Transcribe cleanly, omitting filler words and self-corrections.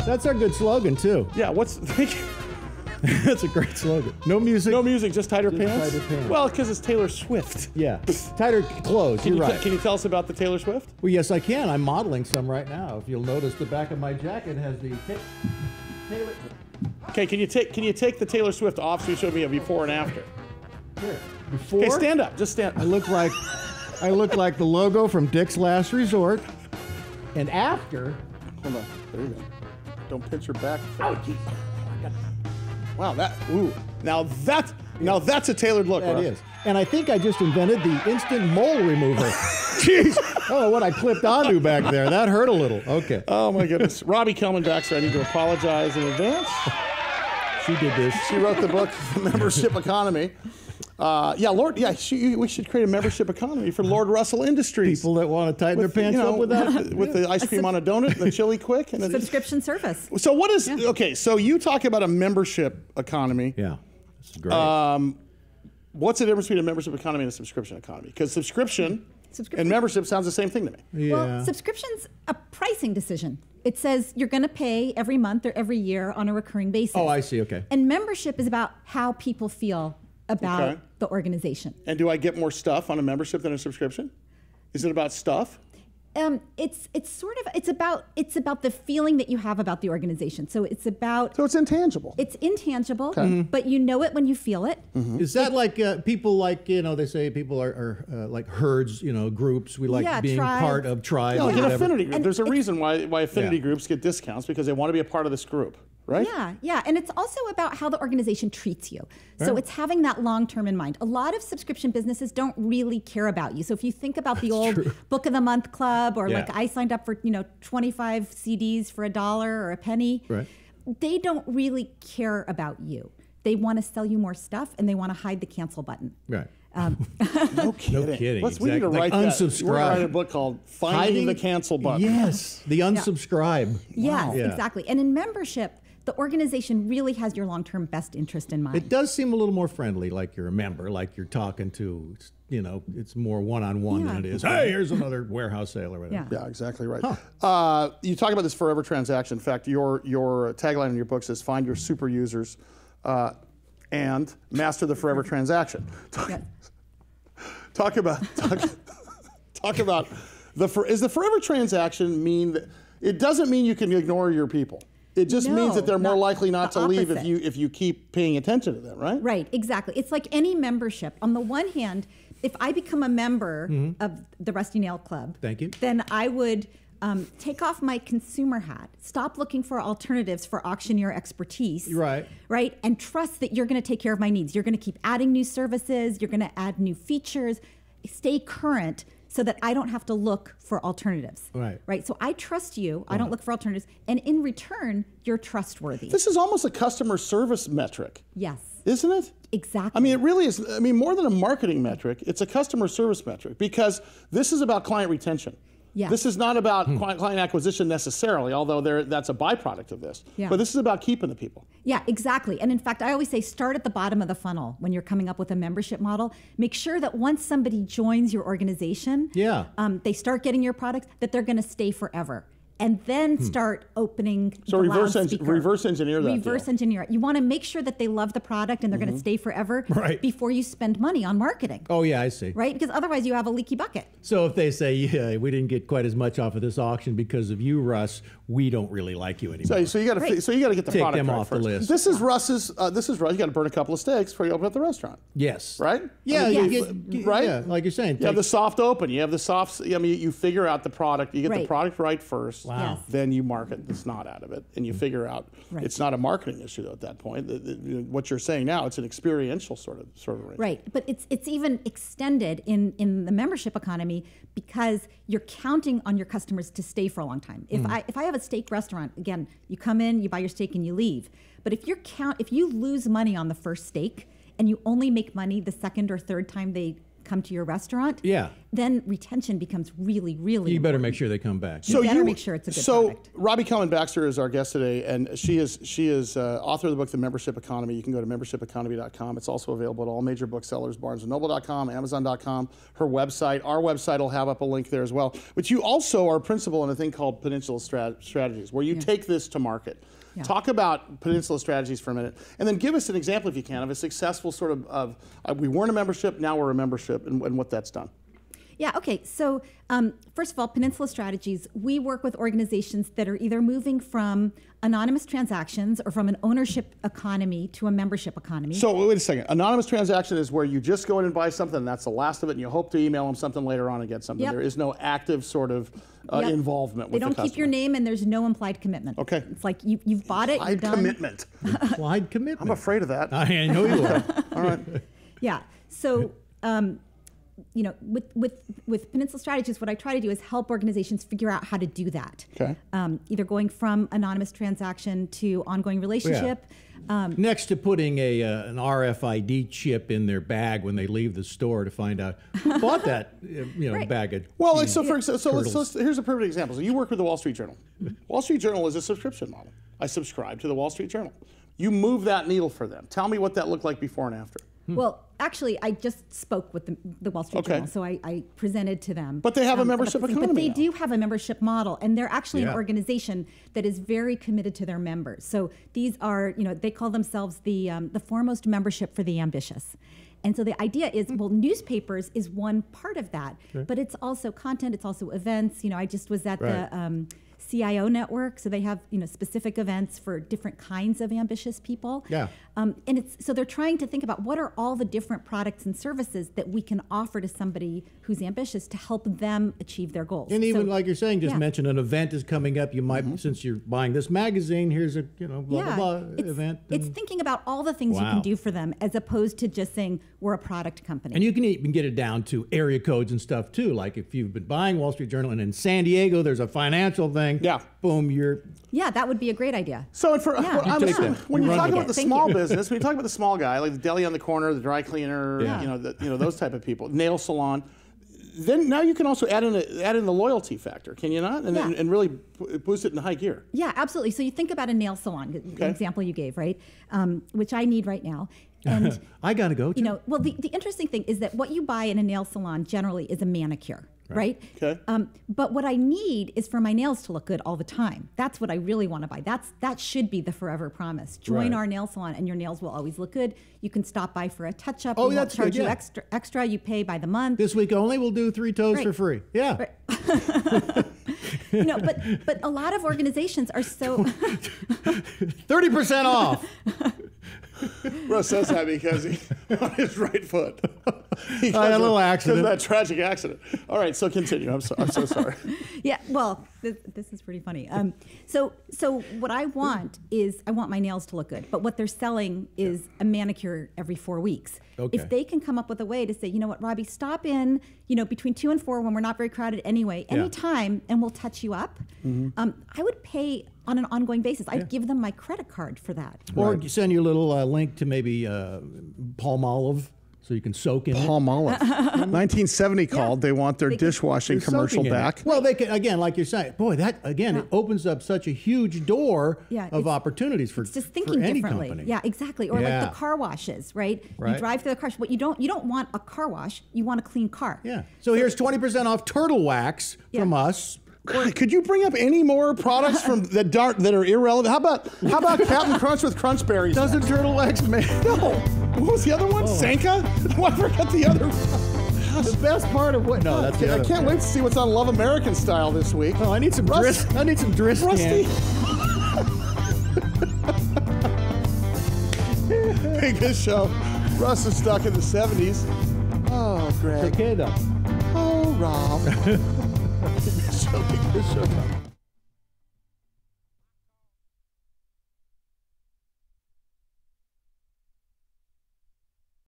That's our good slogan, too. Yeah, what's... That's a great slogan. No music. No music, just tighter pants? Tighter pants. Well, because it's Taylor Swift. Yeah. Tighter clothes, you're right. Can you tell us about the Taylor Swift? Well, yes, I can. I'm modeling some right now. If you'll notice, the back of my jacket has the Taylor... Okay, can you take the Taylor Swift off so you show me a before and after? Here. Before... Okay, stand up. Just stand. I look like the logo from Dick's Last Resort. And after... Hold on. There you go. Don't pinch your back. Oh, jeez. Wow, now that's a tailored look. That Russ. is. And I think I just invented the instant mole remover. Jeez. Oh, what I clipped onto back there. That hurt a little. Okay. Oh, my goodness. Robbie Kelman-Baxter, I need to apologize in advance. She did this. She wrote the book, The Membership Economy. We should create a membership economy for Lord Russell Industries. People that want to tighten their pants up with that? With the ice cream on a donut and the chili quick. And subscription service. So what is, okay, so you talk about a membership economy. Yeah, this is great. What's the difference between a membership economy and a subscription economy? Because subscription and membership sounds the same thing to me. Yeah. Well, subscription's a pricing decision. It says you're going to pay every month or every year on a recurring basis. Oh, I see, okay. And membership is about how people feel about the organization. And do I get more stuff on a membership than a subscription? Is it about stuff? It's about the feeling that you have about the organization. So it's intangible. It's intangible, but you know it when you feel it. Mm-hmm. Is that like people like, they say people are like herds, groups. We like being part of tribes. Yeah, like an affinity group. There's a reason why affinity groups get discounts, because they want to be a part of this group. Right? Yeah. And it's also about how the organization treats you. So it's having that long term in mind. A lot of subscription businesses don't really care about you. So if you think about the old Book of the Month Club, or like I signed up for 25 CDs for $1 or a penny, they don't really care about you. They want to sell you more stuff, and they want to hide the cancel button. Right. No kidding. No kidding. We need to write that. Unsubscribe. We're going to write a book called Finding the Cancel Button. Yes, the unsubscribe. Yes, exactly. And in membership, the organization really has your long-term best interest in mind. It does seem a little more friendly, like you're a member, like you're talking to, it's more one-on-one than it is, hey, here's another warehouse sale or whatever. Yeah, exactly right. You talk about this forever transaction. In fact, your tagline in your book says, find your super users and master the forever transaction. Talk about is the forever transaction mean that it doesn't mean you can ignore your people? It just means that they're more likely not to leave if you keep paying attention to them, right? Right, exactly. It's like any membership. On the one hand, if I become a member of the Rusty Nail Club, then I would take off my consumer hat, stop looking for alternatives for auctioneer expertise, right, and trust that you're going to take care of my needs. You're going to keep adding new services. You're going to add new features. Stay current, so that I don't have to look for alternatives. Right. So I trust you. I don't look for alternatives. And in return, you're trustworthy. This is almost a customer service metric. Yes. Isn't it? Exactly. I mean, it really is. I mean, more than a marketing metric, it's a customer service metric, because this is about client retention. Yeah. This is not about client acquisition necessarily, although that's a byproduct of this. Yeah. But this is about keeping the people. Yeah, exactly. And in fact, I always say start at the bottom of the funnel when you're coming up with a membership model. Make sure that once somebody joins your organization, they start getting your products, that they're going to stay forever. And then start opening the loudspeaker. Reverse engineer that. Reverse engineer it. You want to make sure that they love the product and they're going to stay forever before you spend money on marketing. Oh, yeah, I see. Right? Because otherwise you have a leaky bucket. So if they say, yeah, we didn't get quite as much off of this auction because of you, Russ, we don't really like you anymore. So you got to get the Take product them right off first. the list. This is Russ's. This is Russ. You got to burn a couple of steaks before you open up the restaurant. Yes. Right? Yeah. Right. Yeah, like you're saying. You have the soft open. You have the soft. I mean, you figure out the product. You get the product right first. Wow. Yes. Then you market the snot out of it, and you figure out it's not a marketing issue though at that point. What you're saying now, it's an experiential sort of arrangement. Right, but it's even extended in the membership economy, because you're counting on your customers to stay for a long time. If I have a steak restaurant, again, you come in, you buy your steak, and you leave. But if you lose money on the first steak and you only make money the second or third time they come to your restaurant, Yeah. then retention becomes really, really You better important. make sure they come back. So you better make sure it's a good product. Robbie Kellman-Baxter is our guest today, and she is author of the book, The Membership Economy. You can go to membershipeconomy.com. It's also available at all major booksellers, BarnesandNoble.com, Amazon.com, her website. Our website will have up a link there as well. But you also are a principal in a thing called Peninsula Strategies, where you take this to market. Yeah. Talk about Peninsula Strategies for a minute, and then give us an example, if you can, of a successful sort of we weren't a membership, now we're a membership, and what that's done. Yeah, okay. So first of all, Peninsula Strategies, we work with organizations that are either moving from anonymous transactions or from an ownership economy to a membership economy. So wait a second. Anonymous transaction is where you just go in and buy something, and that's the last of it, and you hope to email them something later on and get something. Yep. There is no active sort of involvement with the customer. They don't keep your name, and there's no implied commitment. Okay. It's like you've bought it, you're done. Commitment. Implied commitment. I'm afraid of that. I know you are. All right. Yeah. So you know, with Peninsula Strategies, what I try to do is help organizations figure out how to do that. Okay. Either going from anonymous transaction to ongoing relationship. Yeah. Next to putting an RFID chip in their bag when they leave the store to find out who bought that Right. bag of Well, cheese. here's a perfect example. So you work with the Wall Street Journal. Wall Street Journal is a subscription model. I subscribe to the Wall Street Journal. You move that needle for them. Tell me what that looked like before and after. Well, actually, I just spoke with the Wall Street Journal, so I presented to them. But they have a membership economy. But they now. do have a membership model, and they're actually an organization that is very committed to their members. So these are, they call themselves the foremost membership for the ambitious. And so the idea is, well, newspapers is one part of that, but it's also content, it's also events. I just was at the CIO network, so they have specific events for different kinds of ambitious people. Yeah. And so they're trying to think about what are all the different products and services that we can offer to somebody who's ambitious to help them achieve their goals. And even like you're saying, just mention an event is coming up. You might, since you're buying this magazine, here's a blah blah blah event. It's thinking about all the things you can do for them, as opposed to just saying we're a product company. And you can even get it down to area codes and stuff too. Like if you've been buying Wall Street Journal and in San Diego there's a financial thing. Yeah. Boom, you're. Yeah, that would be a great idea. So when you talk about the small you. business, when you talk about the small guy, like the deli on the corner, the dry cleaner, those type of people, nail salon, then now you can also add in the loyalty factor, can you not? And really boost it in high gear. Yeah, absolutely. So you think about a nail salon, the example you gave, right? Which I need right now. And I gotta go. Well, the interesting thing is that what you buy in a nail salon generally is a manicure. Right? Okay. But what I need is for my nails to look good all the time. That's what I really want to buy. That should be the forever promise. Join our nail salon, and your nails will always look good. You can stop by for a touch-up. Oh, we that's won't charge good, you extra. You pay by the month. This week only, we'll do 3 toes for free. Yeah. Right. But a lot of organizations are so 30% off. Russ says that because he on his right foot. I had a little accident. Because of that tragic accident. All right, so continue. I'm so sorry. Yeah, well, this is pretty funny. So what I want is I want my nails to look good, but what they're selling is a manicure every 4 weeks. Okay. If they can come up with a way to say, you know what, Robbie, stop in, between 2 and 4 when we're not very crowded anyway, anytime, and we'll touch you up. I would pay on an ongoing basis. I'd give them my credit card for that. Or send you a little link to maybe Palmolive so you can soak in Palmolive. 1970 called. They want their dishwashing commercial back. Well, they can, again, like you're saying, boy, that, again, it opens up such a huge door of opportunities for, just thinking any differently. company. Yeah, exactly. Or like the car washes, right? You drive through the car. What you don't want a car wash. You want a clean car. Yeah. So here's 20% off turtle wax from us. Could you bring up any more products from that are irrelevant? How about Captain Crunch with Crunch Berries? Doesn't turtle wax make? No. What was the other one? Sanka? I forgot the other. The best part of what? No, that's the other I can't wait to see what's on Love American Style this week. Oh, I need some Driscoll. I need some Driscoll. Rusty. Hey, good show. Russ is stuck in the 70s. Oh, Greg. Okay, though. Oh, Rob. Good show.